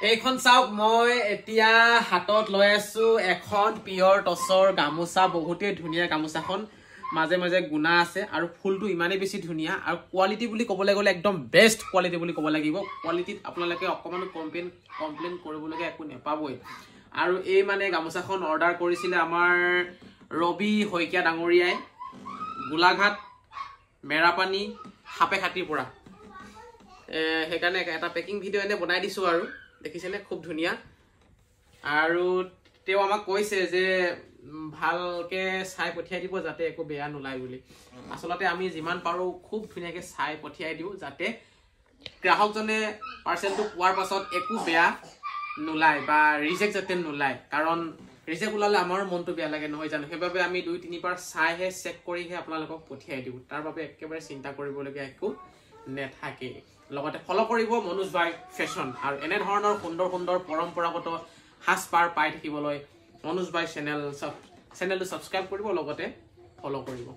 এইখন চাওক মই এতিয়া হাতত লৈ আছো এখন পিয়ৰ টছৰ গামোচা বহুতেই ধুনীয়া গামোচাখন মাজে মাজে গুণা আছে আৰু ফুলটো ইমানেই বেছি ধুনীয়া আৰু কোৱালিটি বুলি ক'বলৈ গ'লে একদম বেষ্ট কোৱালিটি বুলি ক'ব লাগিব কোৱালিটিত আপোনালোকে অকমান কমপ্লেইন কৰিবলগীয়া একো নেপাবই আৰু এই মানে গামোচাখন অৰ্ডাৰ কৰিছিলে আমাৰ ৰবি হৈকিয়া ডাঙৰীয়াই গোলাঘাট মেৰাপানী হাপেখাতিৰ পৰা সেইকাৰণে এটা পেকিং ভিডিঅ' এনে বনাই দিছো আৰু দেখিছেনে খুব ধুনীয়া আৰু তেও আমাক কৈছে যে ভালকে চাই পঠিয়াই দিব যাতে একো বেয়া নোলায় বুলি আসলতে আমি যিমান পাৰো খুব ধুনীয়াকে চাই পঠিয়াই দিও যাতে গ্ৰাহকজনে পাৰ্সেলটো পোৱাৰ পাছত একো বেয়া নোলায় বা ৰিজেক্ট যাতে নোলায় কাৰণ ৰিজেক্ট ওলালে আমাৰ মনটো বেয়া লাগে নহয় জানো সেইবাবে আমি 2-3 বাৰ চাইহে চেক কৰিহে আপোনালোকক পঠিয়াই দিও তাৰ বাবে একেবাৰে চিন্তা কৰিবলগীয়া একো নেথাকে লগতে ফলো কৰিব মনোজ ভাই ফেশ্বন আৰু এনে ধৰণৰ সুন্দৰ সুন্দৰ পৰম্পৰাগত হাস পাৰ পাই থাকিবলৈ মনোজ ভাই চেনেলটো সাবস্ক্ৰাইব কৰিব লগতে ফলো কৰিব